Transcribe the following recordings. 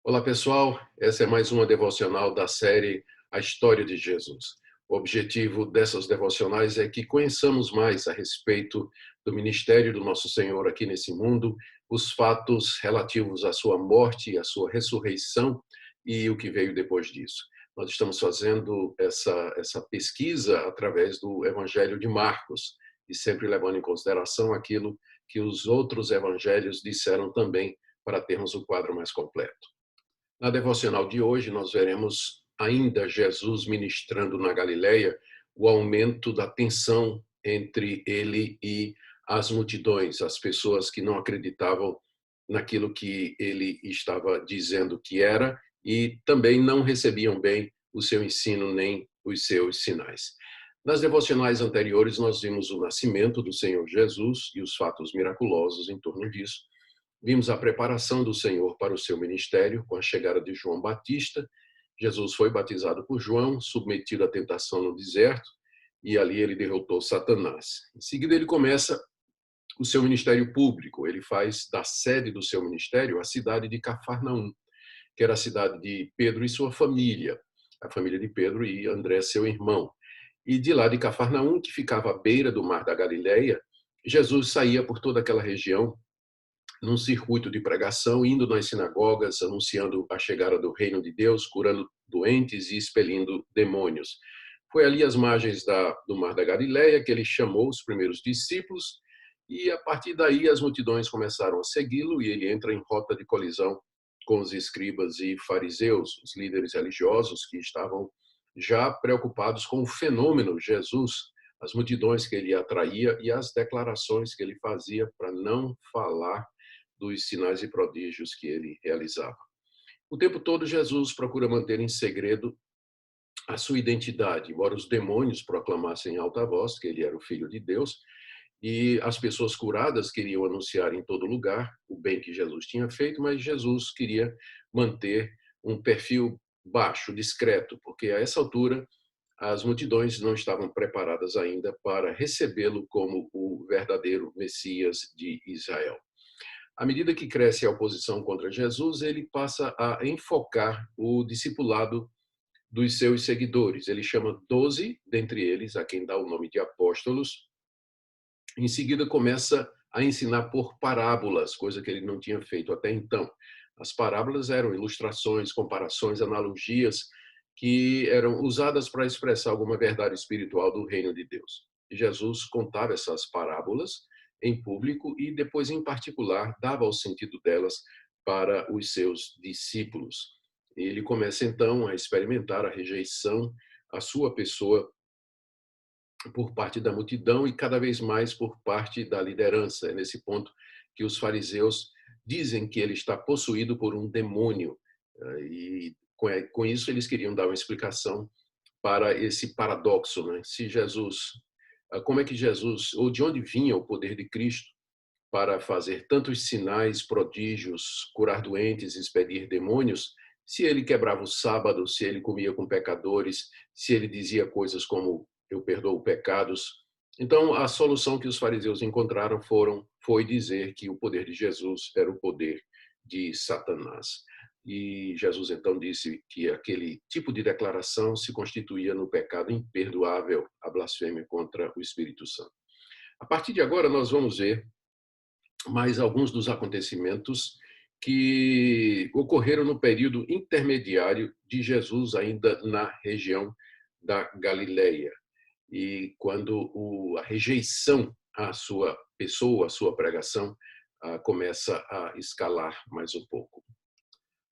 Olá, pessoal. Essa é mais uma devocional da série A História de Jesus. O objetivo dessas devocionais é que conheçamos mais a respeito do ministério do nosso Senhor aqui nesse mundo, os fatos relativos à sua morte, à sua ressurreição e o que veio depois disso. Nós estamos fazendo essa pesquisa através do Evangelho de Marcos e sempre levando em consideração aquilo que os outros evangelhos disseram também para termos o quadro mais completo. Na devocional de hoje, nós veremos ainda Jesus ministrando na Galileia, o aumento da tensão entre ele e as multidões, as pessoas que não acreditavam naquilo que ele estava dizendo que era e também não recebiam bem o seu ensino nem os seus sinais. Nas devocionais anteriores, nós vimos o nascimento do Senhor Jesus e os fatos miraculosos em torno disso. Vimos a preparação do Senhor para o seu ministério com a chegada de João Batista. Jesus foi batizado por João, submetido à tentação no deserto, e ali ele derrotou Satanás. Em seguida, ele começa o seu ministério público. Ele faz da sede do seu ministério a cidade de Cafarnaum, que era a cidade de Pedro e sua família, a família de Pedro e André, seu irmão. E de lá de Cafarnaum, que ficava à beira do mar da Galileia, Jesus saía por toda aquela região num circuito de pregação, indo nas sinagogas, anunciando a chegada do reino de Deus, curando doentes e expelindo demônios. Foi ali às margens do Mar da Galileia que ele chamou os primeiros discípulos e, a partir daí, as multidões começaram a segui-lo e ele entra em rota de colisão com os escribas e fariseus, os líderes religiosos que estavam já preocupados com o fenômeno Jesus, as multidões que ele atraía e as declarações que ele fazia para não falar dos sinais e prodígios que ele realizava. O tempo todo, Jesus procura manter em segredo a sua identidade, embora os demônios proclamassem em alta voz que ele era o Filho de Deus, e as pessoas curadas queriam anunciar em todo lugar o bem que Jesus tinha feito, mas Jesus queria manter um perfil baixo, discreto, porque a essa altura as multidões não estavam preparadas ainda para recebê-lo como o verdadeiro Messias de Israel. À medida que cresce a oposição contra Jesus, ele passa a enfocar o discipulado dos seus seguidores. Ele chama 12 dentre eles, a quem dá o nome de apóstolos. Em seguida, começa a ensinar por parábolas, coisa que ele não tinha feito até então. As parábolas eram ilustrações, comparações, analogias que eram usadas para expressar alguma verdade espiritual do reino de Deus. E Jesus contava essas parábolas em público e depois, em particular, dava o sentido delas para os seus discípulos. Ele começa, então, a experimentar a rejeição à sua pessoa por parte da multidão e cada vez mais por parte da liderança. É nesse ponto que os fariseus dizem que ele está possuído por um demônio. E com isso eles queriam dar uma explicação para esse paradoxo, né? Se Jesus, como é que Jesus, ou de onde vinha o poder de Cristo para fazer tantos sinais, prodígios, curar doentes, expedir demônios, se ele quebrava o sábado, se ele comia com pecadores, se ele dizia coisas como eu perdoo pecados. Então, a solução que os fariseus encontraram foi dizer que o poder de Jesus era o poder de Satanás. E Jesus então disse que aquele tipo de declaração se constituía no pecado imperdoável, a blasfêmia contra o Espírito Santo. A partir de agora, nós vamos ver mais alguns dos acontecimentos que ocorreram no período intermediário de Jesus, ainda na região da Galileia. E quando a rejeição à sua pessoa, à sua pregação, começa a escalar mais um pouco.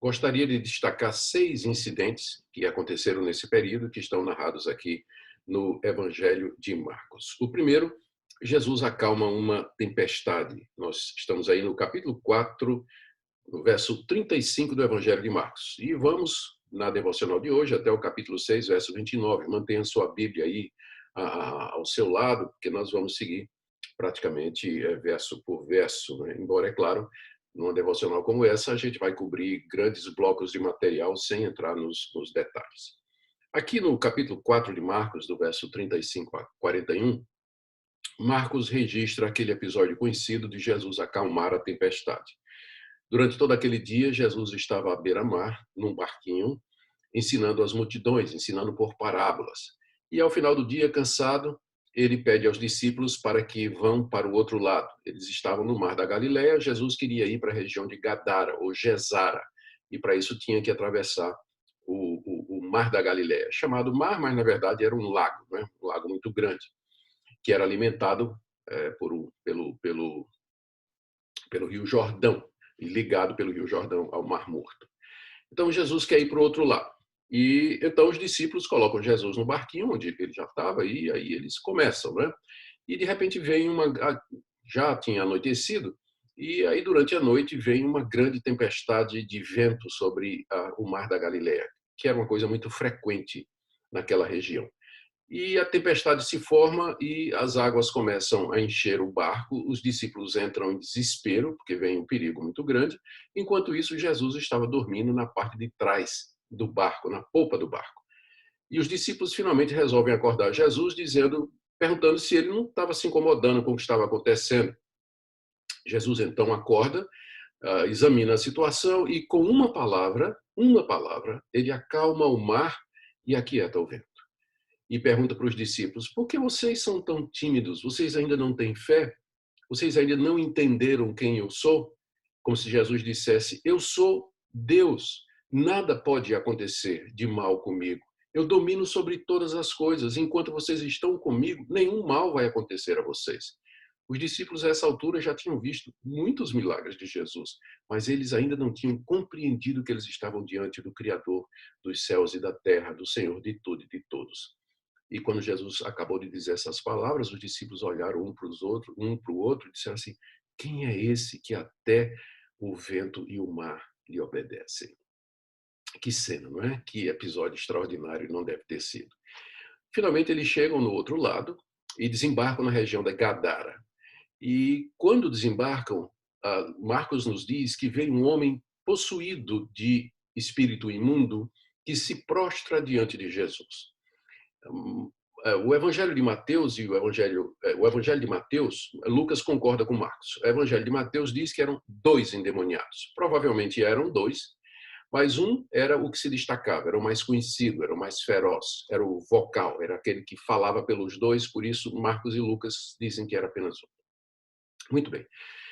Gostaria de destacar 6 incidentes que aconteceram nesse período, que estão narrados aqui no Evangelho de Marcos. O primeiro, Jesus acalma uma tempestade. Nós estamos aí no capítulo 4, no verso 35 do Evangelho de Marcos. E vamos, na devocional de hoje, até o capítulo 6, verso 29. Mantenha sua Bíblia aí ao seu lado, porque nós vamos seguir praticamente verso por verso, né? Embora, é claro, numa devocional como essa, a gente vai cobrir grandes blocos de material sem entrar nos detalhes. Aqui no capítulo 4 de Marcos, do verso 35 a 41, Marcos registra aquele episódio conhecido de Jesus acalmar a tempestade. Durante todo aquele dia, Jesus estava à beira-mar, num barquinho, ensinando as multidões, ensinando por parábolas. E ao final do dia, cansado, ele pede aos discípulos para que vão para o outro lado. Eles estavam no mar da Galileia, Jesus queria ir para a região de Gadara, ou Gesara, e para isso tinha que atravessar o mar da Galileia, chamado mar, mas na verdade era um lago, né? Um lago muito grande, que era alimentado pelo Rio Jordão, e ligado pelo Rio Jordão ao Mar Morto. Então Jesus quer ir para o outro lado. E então os discípulos colocam Jesus no barquinho, onde ele já estava, e aí eles começam, né? E de repente vem já tinha anoitecido, e aí durante a noite vem uma grande tempestade de vento sobre o Mar da Galileia, que era uma coisa muito frequente naquela região. E a tempestade se forma e as águas começam a encher o barco. Os discípulos entram em desespero, porque vem um perigo muito grande. Enquanto isso, Jesus estava dormindo na parte de trás do barco, na polpa do barco. E os discípulos finalmente resolvem acordar Jesus, perguntando se ele não estava se incomodando com o que estava acontecendo. Jesus então acorda, examina a situação e com uma palavra, ele acalma o mar e aquieta o vento. E pergunta para os discípulos: por que vocês são tão tímidos? Vocês ainda não têm fé? Vocês ainda não entenderam quem eu sou? Como se Jesus dissesse: eu sou Deus. Nada pode acontecer de mal comigo. Eu domino sobre todas as coisas. Enquanto vocês estão comigo, nenhum mal vai acontecer a vocês. Os discípulos, a essa altura, já tinham visto muitos milagres de Jesus, mas eles ainda não tinham compreendido que eles estavam diante do Criador dos céus e da terra, do Senhor de tudo e de todos. E quando Jesus acabou de dizer essas palavras, os discípulos olharam um para o outro e disseram assim: quem é esse que até o vento e o mar lhe obedecem? Que cena, não é? Que episódio extraordinário não deve ter sido. Finalmente eles chegam no outro lado e desembarcam na região da Gadara. E quando desembarcam, Marcos nos diz que veio um homem possuído de espírito imundo que se prostra diante de Jesus. O Evangelho de Mateus o Evangelho de Mateus, Lucas concorda com Marcos. O Evangelho de Mateus diz que eram 2 endemoniados. Provavelmente eram 2, mas um era o que se destacava, era o mais conhecido, era o mais feroz, era o vocal, era aquele que falava pelos 2, por isso Marcos e Lucas dizem que era apenas um. Muito bem.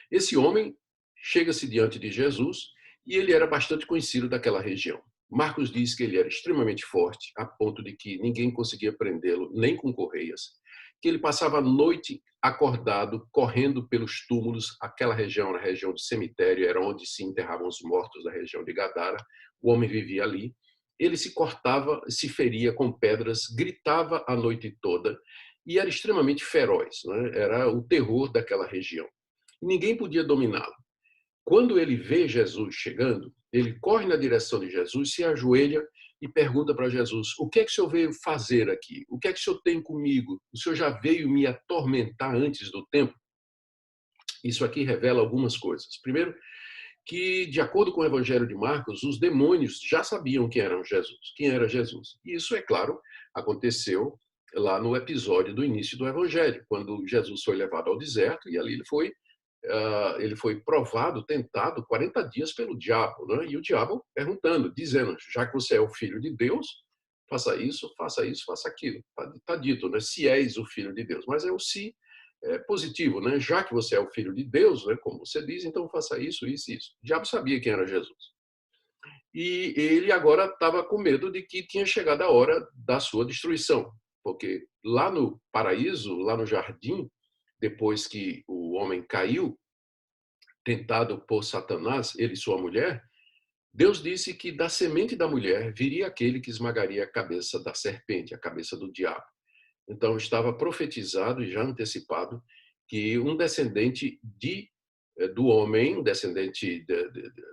Esse homem chega-se diante de Jesus e ele era bastante conhecido daquela região. Marcos diz que ele era extremamente forte, a ponto de que ninguém conseguia prendê-lo, nem com correias, que ele passava a noite acordado, correndo pelos túmulos. Aquela região era a região de cemitério, era onde se enterravam os mortos da região de Gadara. O homem vivia ali. Ele se cortava, se feria com pedras, gritava a noite toda e era extremamente feroz, né? Era o terror daquela região. Ninguém podia dominá-lo. Quando ele vê Jesus chegando, ele corre na direção de Jesus, se ajoelha e pergunta para Jesus: o que é que o senhor veio fazer aqui? O que é que o senhor tem comigo? O senhor já veio me atormentar antes do tempo? Isso aqui revela algumas coisas. Primeiro, que, de acordo com o Evangelho de Marcos, os demônios já sabiam quem era Jesus. E isso, é claro, aconteceu lá no episódio do início do Evangelho, quando Jesus foi levado ao deserto e ali ele foi provado, tentado 40 dias pelo diabo, né? E o diabo perguntando, dizendo: já que você é o filho de Deus, faça isso, faça aquilo. Está dito, né? Se és o filho de Deus. Mas é o se positivo, né? Já que você é o filho de Deus, né? Como você diz, então faça isso, isso e isso. O diabo sabia quem era Jesus. E ele agora estava com medo de que tinha chegado a hora da sua destruição, porque lá no paraíso, lá no jardim, depois que o homem caiu, tentado por Satanás, ele e sua mulher, Deus disse que da semente da mulher viria aquele que esmagaria a cabeça da serpente, a cabeça do diabo. Então estava profetizado e já antecipado que um descendente do homem, um descendente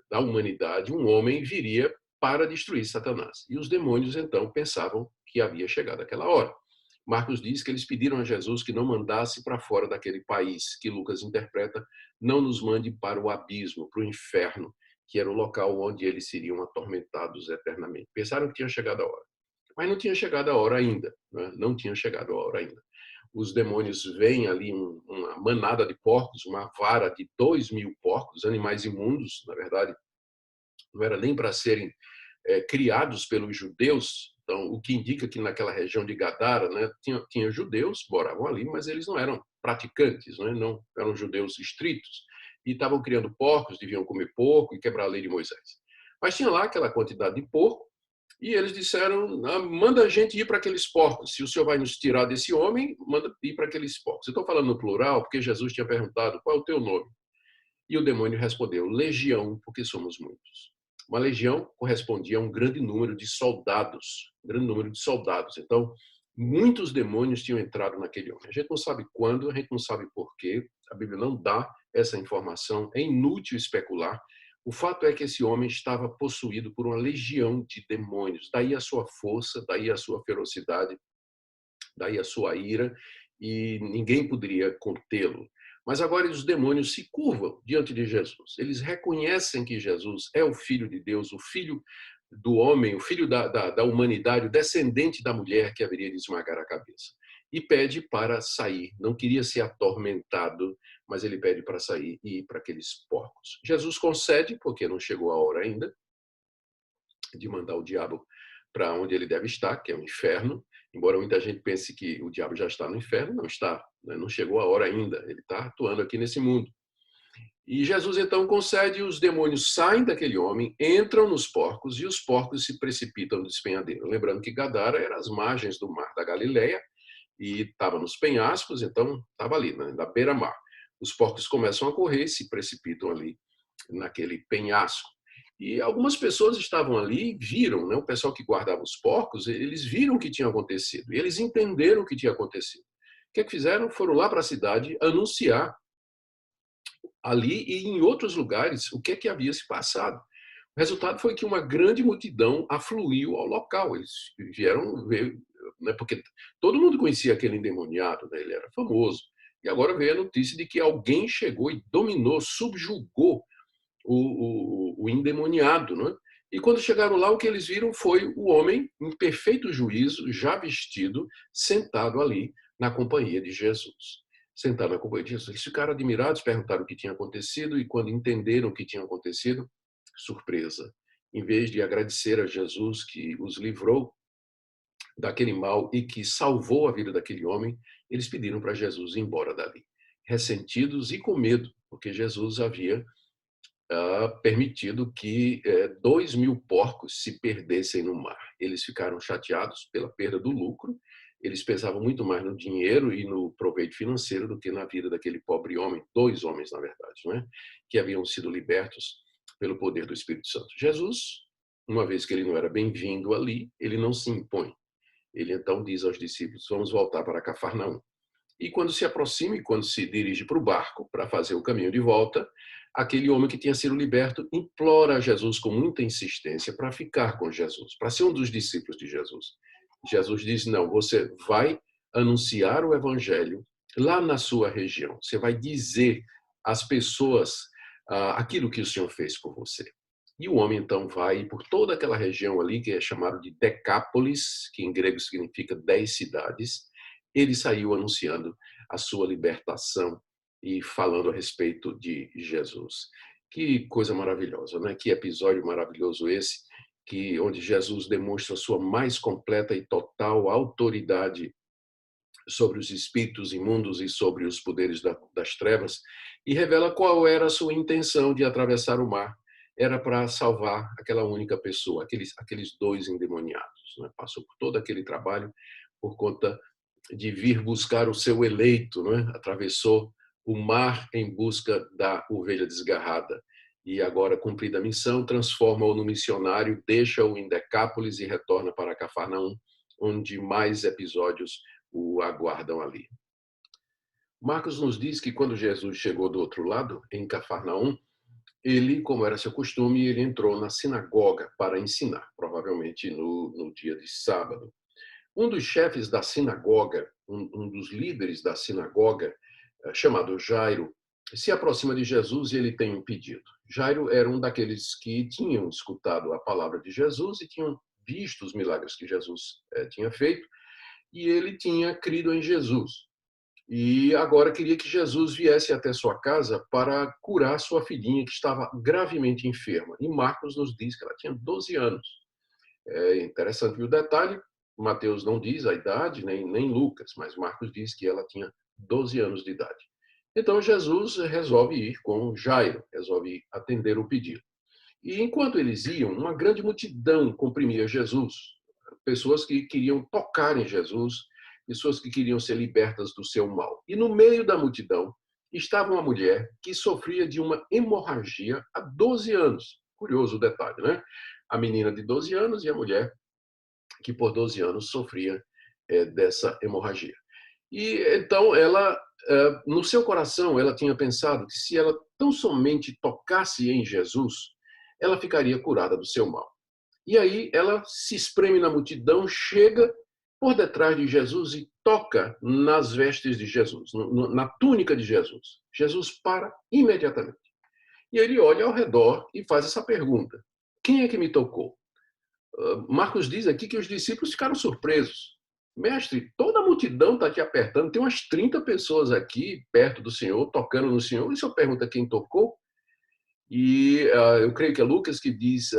da humanidade, um homem viria para destruir Satanás. E os demônios então pensavam que havia chegado aquela hora. Marcos diz que eles pediram a Jesus que não mandasse para fora daquele país, que Lucas interpreta: não nos mande para o abismo, para o inferno, que era o local onde eles seriam atormentados eternamente. Pensaram que tinha chegado a hora. Mas não tinha chegado a hora ainda. Né? Não tinha chegado a hora ainda. os demônios veem ali uma manada de porcos, uma vara de 2.000 porcos, animais imundos, na verdade, não era nem para serem criados pelos judeus. Então, o que indica que naquela região de Gadara, né, tinha judeus, moravam ali, mas eles não eram praticantes, né, não eram judeus estritos. E estavam criando porcos, deviam comer porco e quebrar a lei de Moisés. Mas tinha lá aquela quantidade de porco, e eles disseram, manda a gente ir para aqueles porcos. Se o senhor vai nos tirar desse homem, manda ir para aqueles porcos. Eu estou falando no plural porque Jesus tinha perguntado, qual é o teu nome? E o demônio respondeu, legião, porque somos muitos. Uma legião correspondia a um grande número de soldados, um grande número de soldados. Então, muitos demônios tinham entrado naquele homem. A gente não sabe quando, a gente não sabe por quê, a Bíblia não dá essa informação, é inútil especular. O fato é que esse homem estava possuído por uma legião de demônios, daí a sua força, daí a sua ferocidade, daí a sua ira, e ninguém poderia contê-lo. Mas agora os demônios se curvam diante de Jesus. Eles reconhecem que Jesus é o Filho de Deus, o Filho do homem, o Filho da humanidade, o descendente da mulher que haveria de esmagar a cabeça. E pede para sair. Não queria ser atormentado, mas ele pede para sair e ir para aqueles porcos. Jesus concede, porque não chegou a hora ainda de mandar o diabo para onde ele deve estar, que é o inferno. Embora muita gente pense que o diabo já está no inferno, não está, né? Não chegou a hora ainda, ele está atuando aqui nesse mundo. E Jesus então concede, os demônios saem daquele homem, entram nos porcos e os porcos se precipitam no despenhadeiro. Lembrando que Gadara era às margens do mar da Galileia e estava nos penhascos, então estava ali, né, na beira-mar. Os porcos começam a correr e se precipitam ali naquele penhasco. E algumas pessoas estavam ali, viram, né, o pessoal que guardava os porcos, eles viram o que tinha acontecido, e eles entenderam o que tinha acontecido. O que é que fizeram? Foram lá para a cidade anunciar ali e em outros lugares o que é que havia se passado. O resultado foi que uma grande multidão afluiu ao local. Eles vieram ver, né, porque todo mundo conhecia aquele endemoniado, né, ele era famoso. E agora veio a notícia de que alguém chegou e dominou, subjugou o endemoniado. Né? E quando chegaram lá, o que eles viram foi o homem em perfeito juízo, já vestido, sentado ali na companhia de Jesus. Sentado na companhia de Jesus. Eles ficaram admirados, perguntaram o que tinha acontecido, e quando entenderam o que tinha acontecido, surpresa. Em vez de agradecer a Jesus que os livrou daquele mal e que salvou a vida daquele homem, eles pediram para Jesus ir embora dali, ressentidos e com medo, porque Jesus havia permitido que 2.000 porcos se perdessem no mar. Eles ficaram chateados pela perda do lucro, eles pensavam muito mais no dinheiro e no proveito financeiro do que na vida daquele pobre homem, dois homens, na verdade, não é? Que haviam sido libertos pelo poder do Espírito Santo. Jesus, uma vez que ele não era bem-vindo ali, ele não se impõe. Ele então diz aos discípulos, vamos voltar para Cafarnaum. E quando se aproxima e quando se dirige para o barco para fazer o caminho de volta, aquele homem que tinha sido liberto implora a Jesus com muita insistência para ficar com Jesus, para ser um dos discípulos de Jesus. Jesus diz, não, você vai anunciar o evangelho lá na sua região. Você vai dizer às pessoas aquilo que o Senhor fez por você. E o homem então vai por toda aquela região ali, que é chamado de Decápolis, que em grego significa 10 cidades. Ele saiu anunciando a sua libertação e falando a respeito de Jesus. Que coisa maravilhosa, né? Que episódio maravilhoso esse, que onde Jesus demonstra a sua mais completa e total autoridade sobre os espíritos imundos e sobre os poderes das trevas, e revela qual era a sua intenção de atravessar o mar. Era para salvar aquela única pessoa, aqueles dois endemoniados. Né? Passou por todo aquele trabalho por conta de vir buscar o seu eleito, né? Atravessou o mar em busca da ovelha desgarrada. E agora, cumprida a missão, transforma-o no missionário, deixa-o em Decápolis e retorna para Cafarnaum, onde mais episódios o aguardam ali. Marcos nos diz que quando Jesus chegou do outro lado, em Cafarnaum, ele, como era seu costume, ele entrou na sinagoga para ensinar, provavelmente no dia de sábado. Um dos chefes da sinagoga, um dos líderes da sinagoga, chamado Jairo, se aproxima de Jesus e ele tem um pedido. Jairo era um daqueles que tinham escutado a palavra de Jesus e tinham visto os milagres que Jesus tinha feito, e ele tinha crido em Jesus. E agora queria que Jesus viesse até sua casa para curar sua filhinha, que estava gravemente enferma. E Marcos nos diz que ela tinha 12 anos. É interessante o detalhe, Mateus não diz a idade, nem Lucas, mas Marcos diz que ela tinha 12 anos de idade. Então Jesus resolve ir com Jairo, resolve atender o pedido. E enquanto eles iam, uma grande multidão comprimia Jesus. Pessoas que queriam tocar em Jesus, pessoas que queriam ser libertas do seu mal. E no meio da multidão estava uma mulher que sofria de uma hemorragia há 12 anos. Curioso o detalhe, né? A menina de 12 anos e a mulher que por 12 anos sofria dessa hemorragia. E então ela, no seu coração, ela tinha pensado que se ela tão somente tocasse em Jesus, ela ficaria curada do seu mal. E aí ela se espreme na multidão, chega por detrás de Jesus e toca nas vestes de Jesus, na túnica de Jesus. Jesus para imediatamente. E ele olha ao redor e faz essa pergunta: quem é que me tocou? Marcos diz aqui que os discípulos ficaram surpresos. Mestre, toda a multidão está te apertando, tem umas 30 pessoas aqui perto do Senhor, tocando no Senhor, e o Senhor pergunta quem tocou? E eu creio que é Lucas que diz,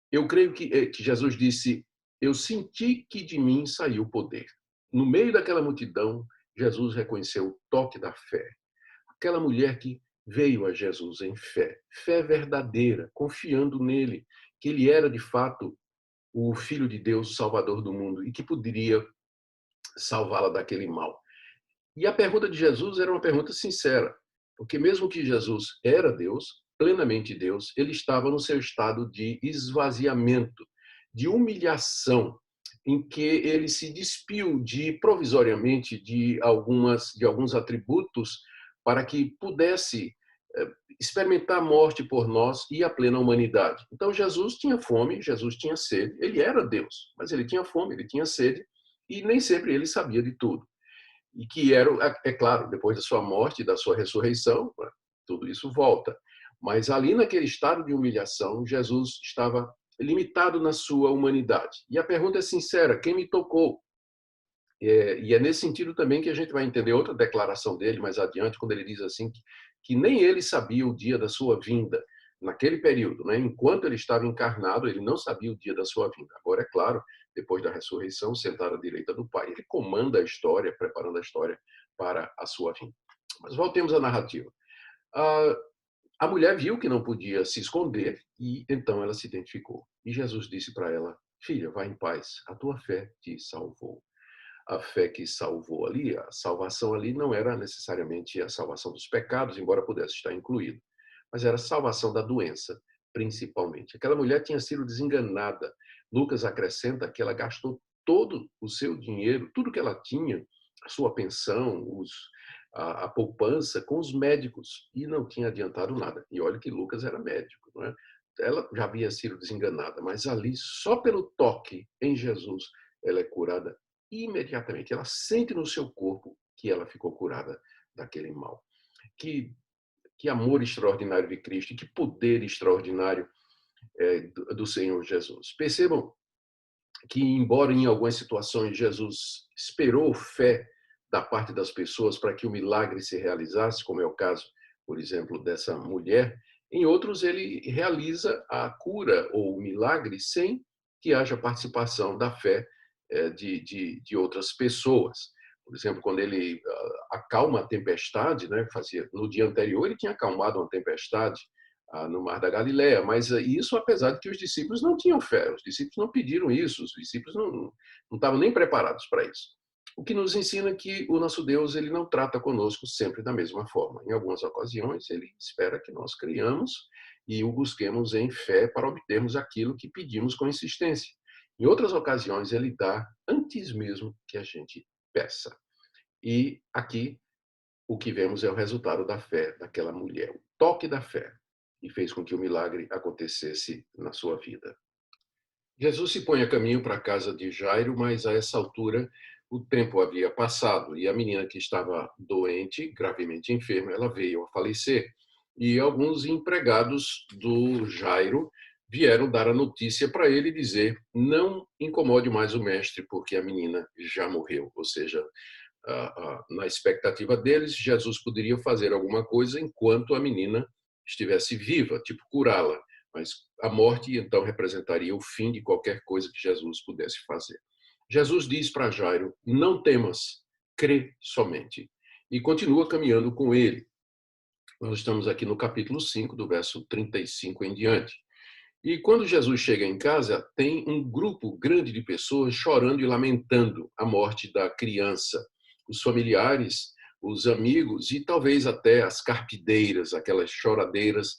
eu creio que Jesus disse, eu senti que de mim saiu o poder. No meio daquela multidão, Jesus reconheceu o toque da fé. Aquela mulher que veio a Jesus em fé, fé verdadeira, confiando nele, que ele era de fato o Filho de Deus, o Salvador do mundo, e que poderia salvá-la daquele mal. E a pergunta de Jesus era uma pergunta sincera, porque mesmo que Jesus era Deus, plenamente Deus, ele estava no seu estado de esvaziamento, de humilhação, em que ele se despiu provisoriamente de alguns atributos para que pudesse experimentar a morte por nós e a plena humanidade. Então Jesus tinha fome, Jesus tinha sede, ele era Deus, mas ele tinha fome, ele tinha sede e nem sempre ele sabia de tudo. E que era, é claro, depois da sua morte e da sua ressurreição, tudo isso volta. Mas ali naquele estado de humilhação, Jesus estava limitado na sua humanidade. E a pergunta é sincera: quem me tocou? E é nesse sentido também que a gente vai entender outra declaração dele mais adiante, quando ele diz assim que nem ele sabia o dia da sua vinda, naquele período, né? Enquanto ele estava encarnado, ele não sabia o dia da sua vinda. Agora, é claro, depois da ressurreição, sentado à direita do Pai, ele comanda a história, preparando a história para a sua vinda. Mas voltemos à narrativa. A mulher viu que não podia se esconder e então ela se identificou. E Jesus disse para ela: filha, vá em paz, a tua fé te salvou. A fé que salvou ali, a salvação ali não era necessariamente a salvação dos pecados, embora pudesse estar incluído, mas era a salvação da doença, principalmente. Aquela mulher tinha sido desenganada. Lucas acrescenta que ela gastou todo o seu dinheiro, tudo que ela tinha, a sua pensão, a poupança, com os médicos, e não tinha adiantado nada. E olha que Lucas era médico, não é? Ela já havia sido desenganada, mas ali, só pelo toque em Jesus, ela é curada imediatamente. Ela sente no seu corpo que ela ficou curada daquele mal. Que, que amor extraordinário de Cristo, que poder extraordinário do Senhor Jesus. Percebam que, embora em algumas situações Jesus esperou fé da parte das pessoas para que o milagre se realizasse, como é o caso, por exemplo, dessa mulher, em outros ele realiza a cura ou o milagre sem que haja participação da fé de outras pessoas. Por exemplo, quando ele acalma a tempestade, né, no dia anterior ele tinha acalmado uma tempestade no Mar da Galileia, mas isso apesar de que os discípulos não tinham fé, os discípulos não pediram isso, os discípulos não estavam nem preparados para isso. O que nos ensina que o nosso Deus ele não trata conosco sempre da mesma forma. Em algumas ocasiões, ele espera que nós criamos e o busquemos em fé para obtermos aquilo que pedimos com insistência. Em outras ocasiões, ele dá antes mesmo que a gente peça. E aqui o que vemos é o resultado da fé daquela mulher, o toque da fé, e fez com que o milagre acontecesse na sua vida. Jesus se põe a caminho para a casa de Jairo, mas a essa altura o tempo havia passado e a menina que estava doente, gravemente enferma, ela veio a falecer. E alguns empregados do Jairo vieram dar a notícia para ele e dizer: não incomode mais o mestre, porque a menina já morreu. Ou seja, na expectativa deles, Jesus poderia fazer alguma coisa enquanto a menina estivesse viva, tipo curá-la. Mas a morte, então, representaria o fim de qualquer coisa que Jesus pudesse fazer. Jesus diz para Jairo: não temas, crê somente. E continua caminhando com ele. Nós estamos aqui no capítulo 5, do verso 35 em diante. E quando Jesus chega em casa, tem um grupo grande de pessoas chorando e lamentando a morte da criança. Os familiares, os amigos e talvez até as carpideiras, aquelas choradeiras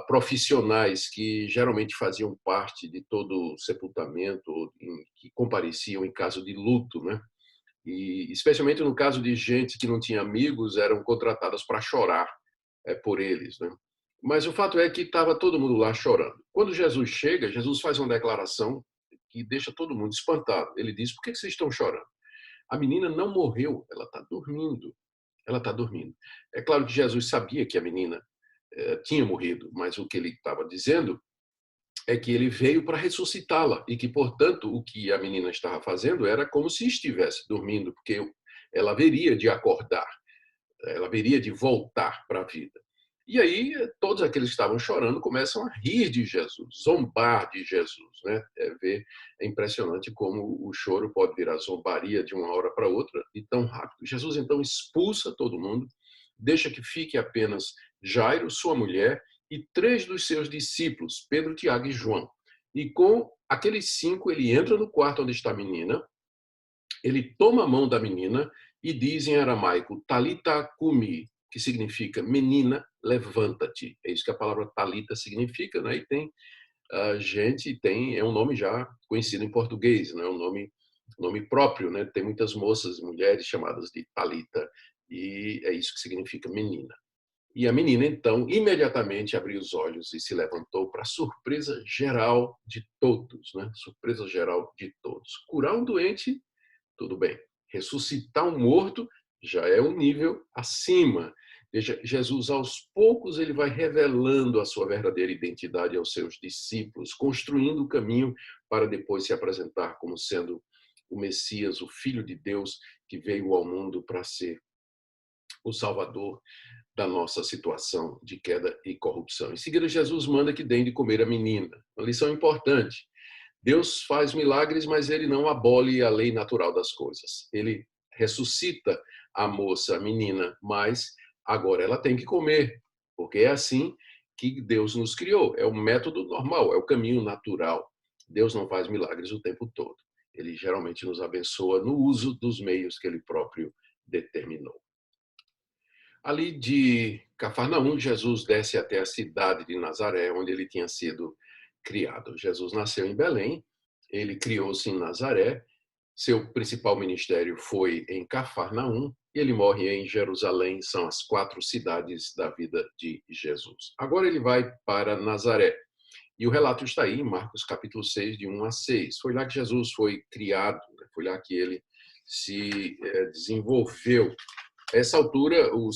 profissionais que geralmente faziam parte de todo o sepultamento, que compareciam em caso de luto, né? E especialmente no caso de gente que não tinha amigos, eram contratadas para chorar por eles, né? Mas o fato é que estava todo mundo lá chorando. Quando Jesus chega, Jesus faz uma declaração que deixa todo mundo espantado. Ele diz: por que vocês estão chorando? A menina não morreu, ela está dormindo. Ela está dormindo. É claro que Jesus sabia que a menina tinha morrido, mas o que ele estava dizendo é que ele veio para ressuscitá-la e que, portanto, o que a menina estava fazendo era como se estivesse dormindo, porque ela haveria de acordar, ela haveria de voltar para a vida. E aí todos aqueles que estavam chorando começam a rir de Jesus, zombar de Jesus, né? É impressionante como o choro pode virar zombaria de uma hora para outra e tão rápido. Jesus então expulsa todo mundo, deixa que fique apenas Jairo, sua mulher e 3 dos seus discípulos, Pedro, Tiago e João. E com aqueles 5 ele entra no quarto onde está a menina, ele toma a mão da menina e diz em aramaico, Talita cumi, que significa menina, levanta-te. É isso que a palavra talita significa, né? E tem é um nome já conhecido em português, né? Um nome próprio, né? Tem muitas moças e mulheres chamadas de Talita e é isso que significa menina. E a menina, então, imediatamente abriu os olhos e se levantou para surpresa geral de todos, né? Surpresa geral de todos. Curar um doente, tudo bem. Ressuscitar um morto já é um nível acima. Veja, Jesus, aos poucos, ele vai revelando a sua verdadeira identidade aos seus discípulos, construindo o caminho para depois se apresentar como sendo o Messias, o Filho de Deus, que veio ao mundo para ser o Salvador da nossa situação de queda e corrupção. Em seguida, Jesus manda que deem de comer a menina. Uma lição importante. Deus faz milagres, mas ele não abole a lei natural das coisas. Ele ressuscita a moça, a menina, mas agora ela tem que comer, porque é assim que Deus nos criou. É o método normal, é o caminho natural. Deus não faz milagres o tempo todo. Ele geralmente nos abençoa no uso dos meios que ele próprio determinou. Ali de Cafarnaum, Jesus desce até a cidade de Nazaré, onde ele tinha sido criado. Jesus nasceu em Belém, ele criou-se em Nazaré, seu principal ministério foi em Cafarnaum, e ele morre em Jerusalém, são as 4 cidades da vida de Jesus. Agora ele vai para Nazaré, e o relato está aí em Marcos capítulo 6, de 1 a 6. Foi lá que Jesus foi criado, foi lá que ele se desenvolveu. A essa altura, o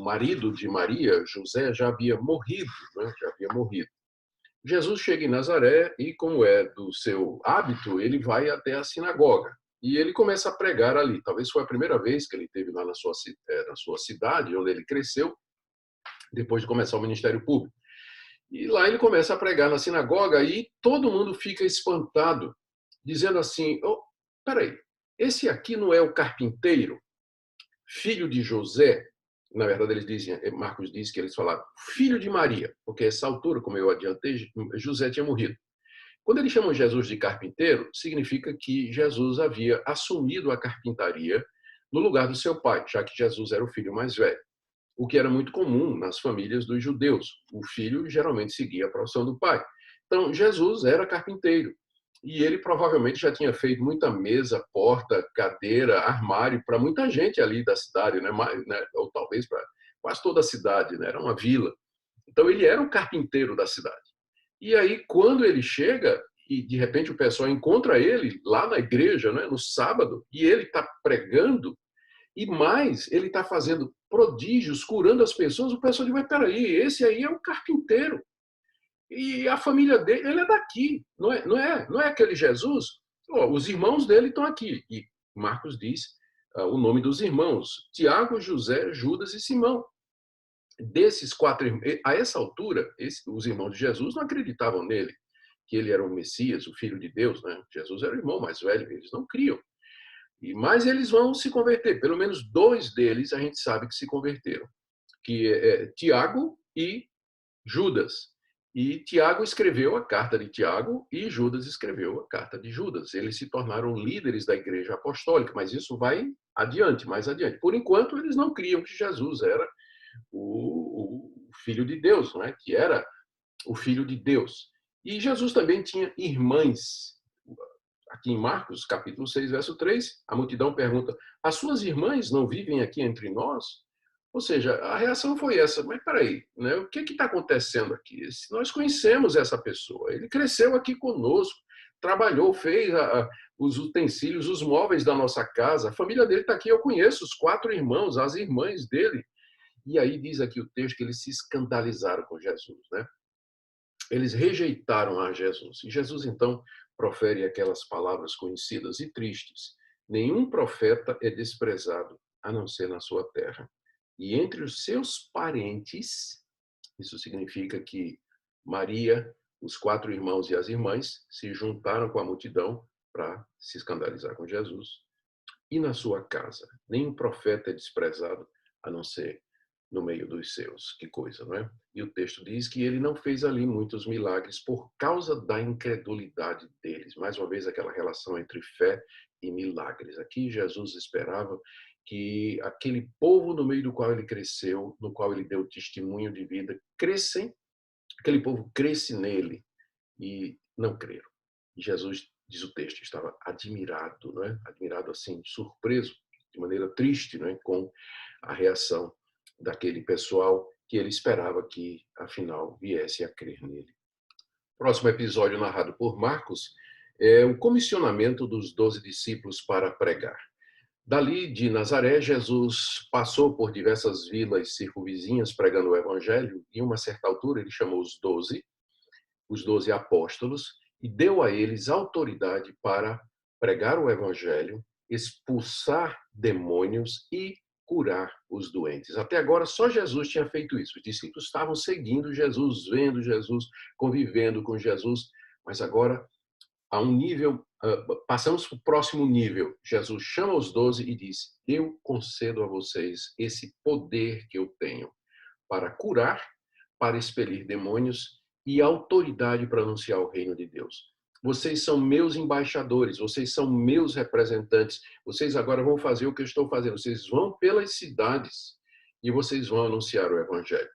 marido de Maria, José, já havia morrido, né? Já havia morrido. Jesus chega em Nazaré e, como é do seu hábito, ele vai até a sinagoga. E ele começa a pregar ali. Talvez foi a primeira vez que ele esteve lá na sua cidade, onde ele cresceu, depois de começar o ministério público. E lá ele começa a pregar na sinagoga e todo mundo fica espantado, dizendo assim, oh, peraí, esse aqui não é o carpinteiro, filho de José? Na verdade, eles dizem, Marcos diz que eles falaram, filho de Maria, porque a essa altura, como eu adiantei, José tinha morrido. Quando eles chamam Jesus de carpinteiro, significa que Jesus havia assumido a carpintaria no lugar do seu pai, já que Jesus era o filho mais velho, o que era muito comum nas famílias dos judeus. O filho geralmente seguia a profissão do pai. Então, Jesus era carpinteiro. E ele provavelmente já tinha feito muita mesa, porta, cadeira, armário para muita gente ali da cidade, né? Ou talvez para quase toda a cidade, né? Era uma vila. Então, ele era o carpinteiro da cidade. E aí, quando ele chega, e de repente o pessoal encontra ele lá na igreja, né? No sábado, e ele está pregando, e mais, ele está fazendo prodígios, curando as pessoas, o pessoal diz, mas peraí, esse aí é o carpinteiro. E a família dele, ele é daqui, não é aquele Jesus? Oh, os irmãos dele estão aqui. E Marcos diz o nome dos irmãos: Tiago, José, Judas e Simão. Desses 4 irmãos, a essa altura, os irmãos de Jesus não acreditavam nele, que ele era o Messias, o Filho de Deus, né? Jesus era o irmão mais velho, eles não criam. Mas eles vão se converter. Pelo menos 2 deles a gente sabe que se converteram, que é Tiago e Judas. E Tiago escreveu a carta de Tiago e Judas escreveu a carta de Judas. Eles se tornaram líderes da igreja apostólica, mas isso vai adiante, mais adiante. Por enquanto, eles não criam que Jesus era o Filho de Deus, não é? Que era o Filho de Deus. E Jesus também tinha irmãs. Aqui em Marcos, capítulo 6, verso 3, a multidão pergunta: as suas irmãs não vivem aqui entre nós? Ou seja, a reação foi essa: mas peraí, né? O que está acontecendo aqui? Nós conhecemos essa pessoa, ele cresceu aqui conosco, trabalhou, fez os utensílios, os móveis da nossa casa, a família dele está aqui, eu conheço os 4 irmãos, as irmãs dele. E aí diz aqui o texto que eles se escandalizaram com Jesus, né? Eles rejeitaram a Jesus. E Jesus, então, profere aquelas palavras conhecidas e tristes: nenhum profeta é desprezado, a não ser na sua terra. E entre os seus parentes, isso significa que Maria, os 4 irmãos e as irmãs se juntaram com a multidão para se escandalizar com Jesus. E na sua casa, nenhum profeta é desprezado, a não ser no meio dos seus. Que coisa, não é? E o texto diz que ele não fez ali muitos milagres por causa da incredulidade deles. Mais uma vez, aquela relação entre fé e milagres. Aqui Jesus esperava que aquele povo no meio do qual ele cresceu, no qual ele deu testemunho de vida, aquele povo cresce nele e não creram. E Jesus, diz o texto, estava admirado, não é? Admirado assim, surpreso, de maneira triste, não é? Com a reação daquele pessoal que ele esperava que, afinal, viesse a crer nele. Próximo episódio narrado por Marcos é o comissionamento dos 12 discípulos para pregar. Dali de Nazaré, Jesus passou por diversas vilas circunvizinhas pregando o evangelho e, em uma certa altura, ele chamou os 12 apóstolos, e deu a eles autoridade para pregar o evangelho, expulsar demônios e curar os doentes. Até agora, só Jesus tinha feito isso. Os discípulos estavam seguindo Jesus, vendo Jesus, convivendo com Jesus, mas agora, a um nível, passamos para o próximo nível. Jesus chama os 12 e diz: eu concedo a vocês esse poder que eu tenho para curar, para expelir demônios e autoridade para anunciar o reino de Deus. Vocês são meus embaixadores, vocês são meus representantes. Vocês agora vão fazer o que eu estou fazendo. Vocês vão pelas cidades e vocês vão anunciar o evangelho.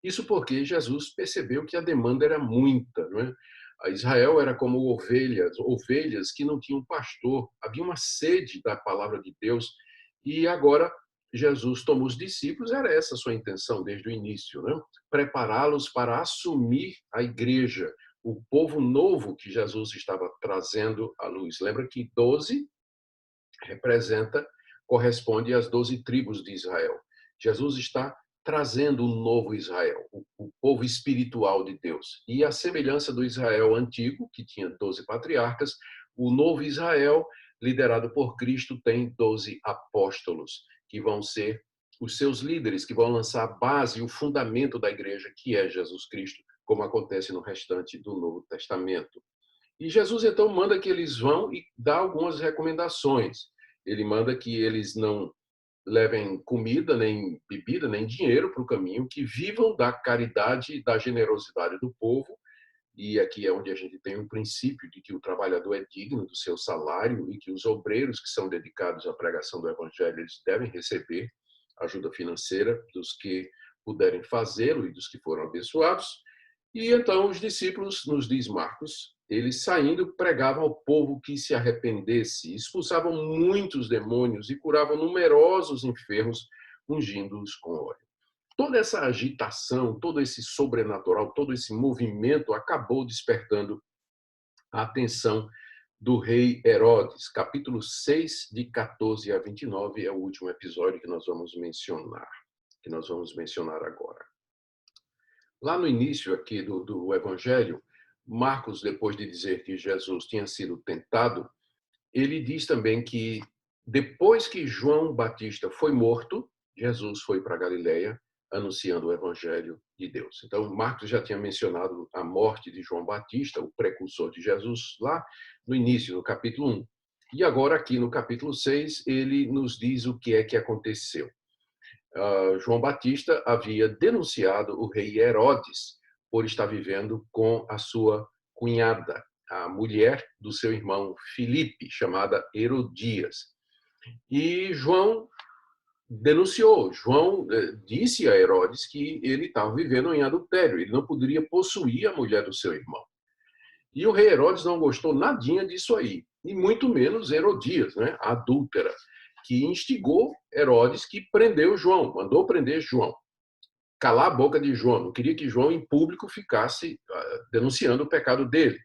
Isso porque Jesus percebeu que a demanda era muita, não é? A Israel era como ovelhas que não tinham pastor. Havia uma sede da palavra de Deus e agora Jesus tomou os discípulos, era essa a sua intenção desde o início, né? Prepará-los para assumir a igreja, o povo novo que Jesus estava trazendo à luz. Lembra que 12 corresponde às 12 tribos de Israel. Jesus está trazendo um novo Israel, o povo espiritual de Deus. E a semelhança do Israel antigo, que tinha 12 patriarcas, o novo Israel, liderado por Cristo, tem 12 apóstolos, que vão ser os seus líderes, que vão lançar a base, o fundamento da igreja, que é Jesus Cristo, como acontece no restante do Novo Testamento. E Jesus, então, manda que eles vão e dá algumas recomendações. Ele manda que eles não levem comida, nem bebida, nem dinheiro para o caminho, que vivam da caridade e da generosidade do povo. E aqui é onde a gente tem um princípio de que o trabalhador é digno do seu salário e que os obreiros que são dedicados à pregação do evangelho, eles devem receber ajuda financeira dos que puderem fazê-lo e dos que foram abençoados. E então os discípulos, nos diz Marcos, eles saindo pregavam ao povo que se arrependesse, expulsavam muitos demônios e curavam numerosos enfermos, ungindo-os com óleo. Toda essa agitação, todo esse sobrenatural, todo esse movimento acabou despertando a atenção do rei Herodes. Capítulo 6, de 14 a 29, é o último episódio que nós vamos mencionar agora. Lá no início aqui do Evangelho, Marcos, depois de dizer que Jesus tinha sido tentado, ele diz também que Depois que João Batista foi morto, Jesus foi para Galiléia anunciando o evangelho de Deus. Então, Marcos já tinha mencionado a morte de João Batista, o precursor de Jesus, lá no início, no capítulo 1. E agora, aqui no capítulo 6, ele nos diz o que é que aconteceu. João Batista havia denunciado o rei Herodes por estar vivendo com a sua cunhada, a mulher do seu irmão Filipe, chamada Herodias. E João denunciou. João disse a Herodes que ele estava vivendo em adultério, ele não poderia possuir a mulher do seu irmão. E o rei Herodes não gostou nadinha disso aí, e muito menos Herodias, né, a adúltera, que instigou Herodes, que prendeu João, mandou prender João, calar a boca de João, não queria que João em público ficasse denunciando o pecado dele.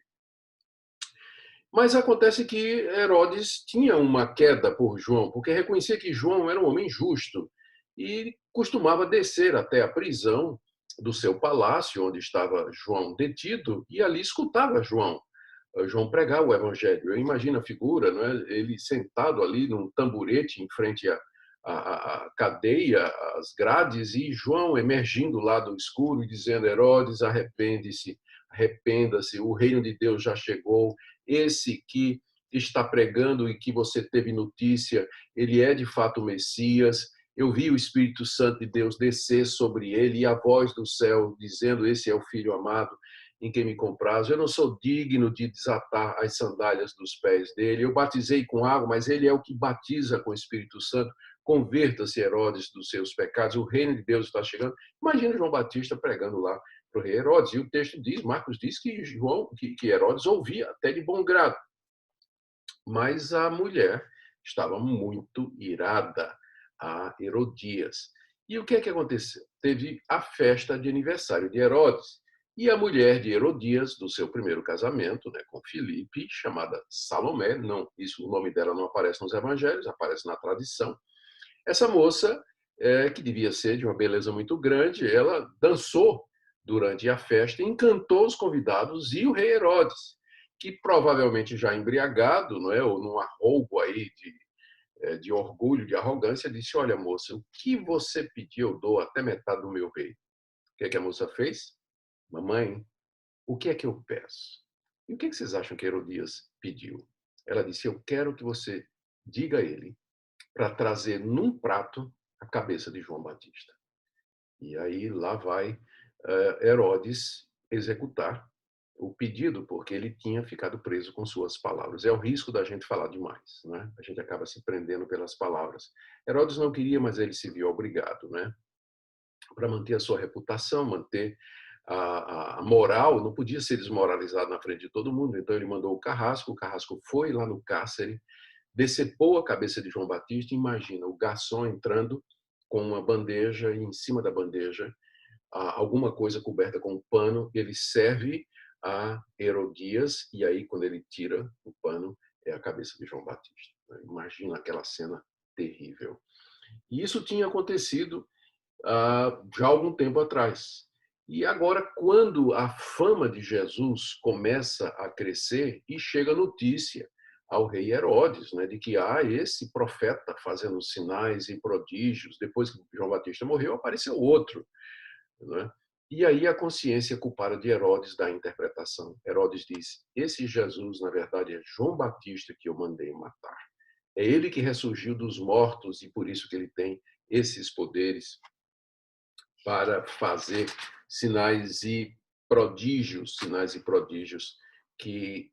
Mas acontece que Herodes tinha uma queda por João, porque reconhecia que João era um homem justo e costumava descer até a prisão do seu palácio, onde estava João detido, e ali escutava João pregar o evangelho. Eu imagino a figura, não é? Ele sentado ali num tamborete em frente à cadeia, às grades, e João emergindo lá do escuro e dizendo: Herodes, arrepende-se, arrependa-se, o reino de Deus já chegou. Esse que está pregando e que você teve notícia, ele é de fato o Messias. Eu vi o Espírito Santo de Deus descer sobre ele e a voz do céu dizendo: esse é o Filho amado em quem me comprazo. Eu não sou digno de desatar as sandálias dos pés dele. Eu batizei com água, mas ele é o que batiza com o Espírito Santo. Converta-se, Herodes, dos seus pecados. O reino de Deus está chegando. Imagina João Batista pregando lá para o rei Herodes. E o texto diz, Marcos diz que Herodes ouvia até de bom grado. Mas a mulher estava muito irada, a Herodias. E o que é que aconteceu? Teve a festa de aniversário de Herodes. E a mulher de Herodias, do seu primeiro casamento, né, com Filipe, chamada Salomé, não, isso, o nome dela não aparece nos evangelhos, aparece na tradição. Essa moça, que devia ser de uma beleza muito grande, ela dançou durante a festa, encantou os convidados e o rei Herodes, que provavelmente já embriagado, não é, ou num arroubo aí de orgulho, de arrogância, disse: olha, moça, o que você pediu, eu dou até metade do meu rei. O que é que a moça fez? Mamãe, o que é que eu peço? E o que vocês acham que Herodias pediu? Ela disse: eu quero que você diga a ele para trazer num prato a cabeça de João Batista. E aí lá vai Herodes executar o pedido, porque ele tinha ficado preso com suas palavras. É o risco da gente falar demais, né? A gente acaba se prendendo pelas palavras. Herodes não queria, mas ele se viu obrigado, né? Para manter a sua reputação, manter a moral, não podia ser desmoralizado na frente de todo mundo. Então ele mandou o carrasco foi lá no cárcere, decepou a cabeça de João Batista. Imagina o garçom entrando com uma bandeja e em cima da bandeja alguma coisa coberta com um pano, ele serve a Herodias e aí quando ele tira o pano é a cabeça de João Batista. Imagina aquela cena terrível. E isso tinha acontecido já há algum tempo atrás. E agora, quando a fama de Jesus começa a crescer e chega a notícia ao rei Herodes, né, de que há esse profeta fazendo sinais e prodígios, depois que João Batista morreu, apareceu outro. Né? E aí a consciência culpada de Herodes dá a interpretação. Herodes diz: esse Jesus, na verdade, é João Batista que eu mandei matar. É ele que ressurgiu dos mortos e por isso que ele tem esses poderes para fazer sinais e prodígios que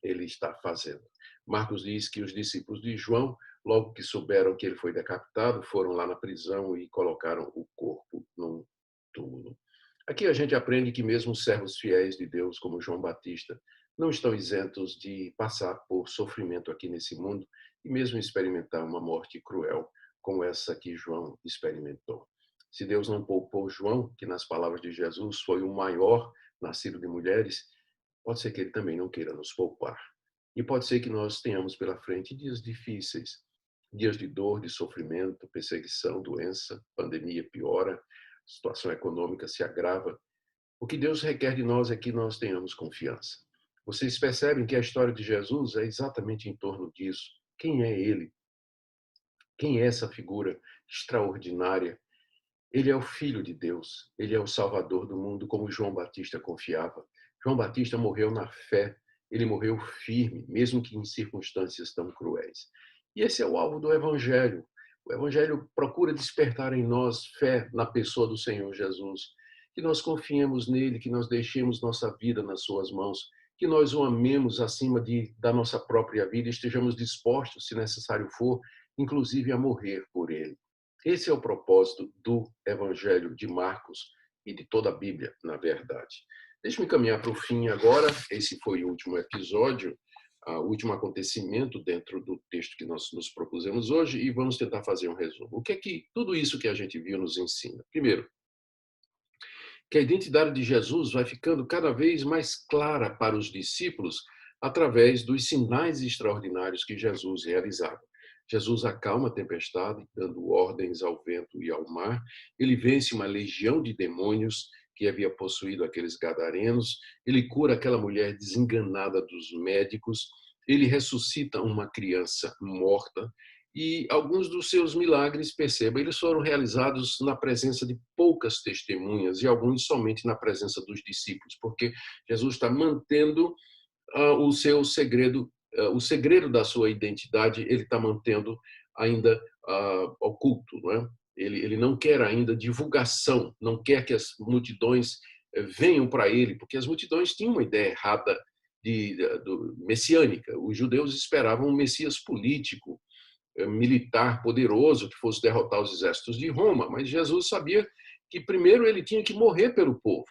ele está fazendo. Marcos diz que os discípulos de João, logo que souberam que ele foi decapitado, foram lá na prisão e colocaram o corpo num túmulo. Aqui a gente aprende que mesmo os servos fiéis de Deus, como João Batista, não estão isentos de passar por sofrimento aqui nesse mundo e mesmo experimentar uma morte cruel como essa que João experimentou. Se Deus não poupou João, que nas palavras de Jesus foi o maior nascido de mulheres, pode ser que ele também não queira nos poupar. E pode ser que nós tenhamos pela frente dias difíceis, dias de dor, de sofrimento, perseguição, doença, pandemia piora, situação econômica se agrava. O que Deus requer de nós é que nós tenhamos confiança. Vocês percebem que a história de Jesus é exatamente em torno disso. Quem é ele? Quem é essa figura extraordinária? Ele é o Filho de Deus, ele é o Salvador do mundo, como João Batista confiava. João Batista morreu na fé, ele morreu firme, mesmo que em circunstâncias tão cruéis. E esse é o alvo do Evangelho. O Evangelho procura despertar em nós fé na pessoa do Senhor Jesus, que nós confiemos nele, que nós deixemos nossa vida nas suas mãos, que nós o amemos acima da nossa própria vida e estejamos dispostos, se necessário for, inclusive a morrer por ele. Esse é o propósito do Evangelho de Marcos e de toda a Bíblia, na verdade. Deixe-me caminhar para o fim agora. Esse foi o último episódio, o último acontecimento dentro do texto que nós nos propusemos hoje e vamos tentar fazer um resumo. O que é que tudo isso que a gente viu nos ensina? Primeiro, que a identidade de Jesus vai ficando cada vez mais clara para os discípulos através dos sinais extraordinários que Jesus realizava. Jesus acalma a tempestade, dando ordens ao vento e ao mar. Ele vence uma legião de demônios que havia possuído aqueles gadarenos. Ele cura aquela mulher desenganada dos médicos. Ele ressuscita uma criança morta. E alguns dos seus milagres, perceba, eles foram realizados na presença de poucas testemunhas e alguns somente na presença dos discípulos, porque Jesus está mantendo o seu segredo, o segredo da sua identidade, ele está mantendo ainda oculto, não é? Ele não quer ainda divulgação, não quer que as multidões venham para ele, porque as multidões tinham uma ideia errada messiânica. Os judeus esperavam um Messias político, militar poderoso que fosse derrotar os exércitos de Roma, mas Jesus sabia que primeiro ele tinha que morrer pelo povo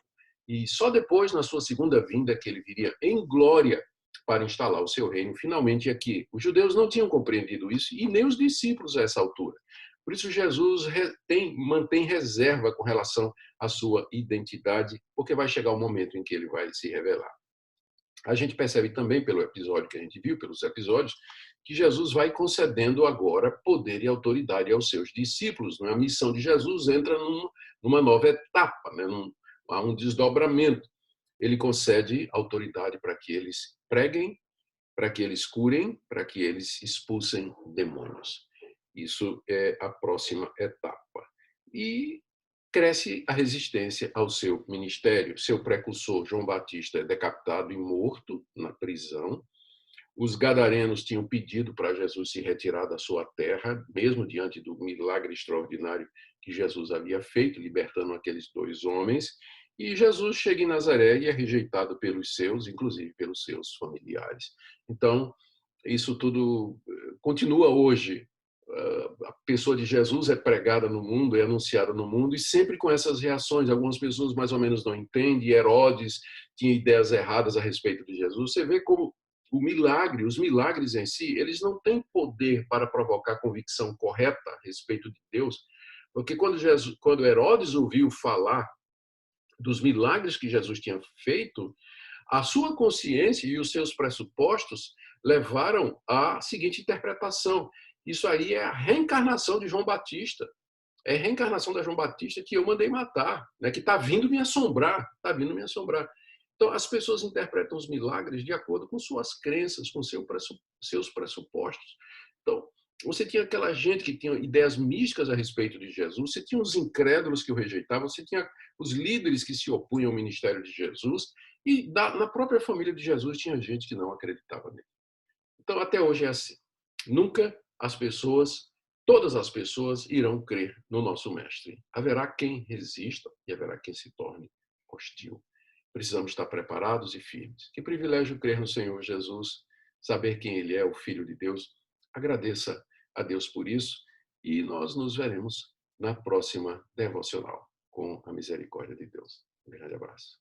e só depois, na sua segunda vinda, que ele viria em glória para instalar o seu reino finalmente aqui. Os judeus não tinham compreendido isso e nem os discípulos a essa altura. Por isso Jesus mantém reserva com relação à sua identidade, porque vai chegar o momento em que ele vai se revelar. A gente percebe também pelo episódio que a gente viu, pelos episódios, que Jesus vai concedendo agora poder e autoridade aos seus discípulos. A missão de Jesus entra numa nova etapa, né? Há um desdobramento. Ele concede autoridade para que eles preguem, para que eles curem, para que eles expulsem demônios. Isso é a próxima etapa. E cresce a resistência ao seu ministério. Seu precursor, João Batista, é decapitado e morto na prisão. Os gadarenos tinham pedido para Jesus se retirar da sua terra, mesmo diante do milagre extraordinário que Jesus havia feito, libertando aqueles dois homens. E Jesus chega em Nazaré e é rejeitado pelos seus, inclusive pelos seus familiares. Então, isso tudo continua hoje. A pessoa de Jesus é pregada no mundo, é anunciada no mundo, e sempre com essas reações. Algumas pessoas mais ou menos não entendem. Herodes tinha ideias erradas a respeito de Jesus. Você vê como os milagres em si, eles não têm poder para provocar convicção correta a respeito de Deus, porque quando Herodes ouviu falar dos milagres que Jesus tinha feito, a sua consciência e os seus pressupostos levaram à seguinte interpretação: isso aí é a reencarnação de João Batista. É a reencarnação da João Batista que eu mandei matar, né? Que está vindo me assombrar, está vindo me assombrar. Então, as pessoas interpretam os milagres de acordo com suas crenças, com seus pressupostos. Então, você tinha aquela gente que tinha ideias místicas a respeito de Jesus, você tinha os incrédulos que o rejeitavam, você tinha os líderes que se opunham ao ministério de Jesus, e na própria família de Jesus tinha gente que não acreditava nele. Então, até hoje é assim. Nunca todas as pessoas irão crer no nosso Mestre. Haverá quem resista e haverá quem se torne hostil. Precisamos estar preparados e firmes. Que privilégio crer no Senhor Jesus, saber quem Ele é, o Filho de Deus. Agradeça a Deus por isso e nós nos veremos na próxima devocional, com a misericórdia de Deus. Um grande abraço.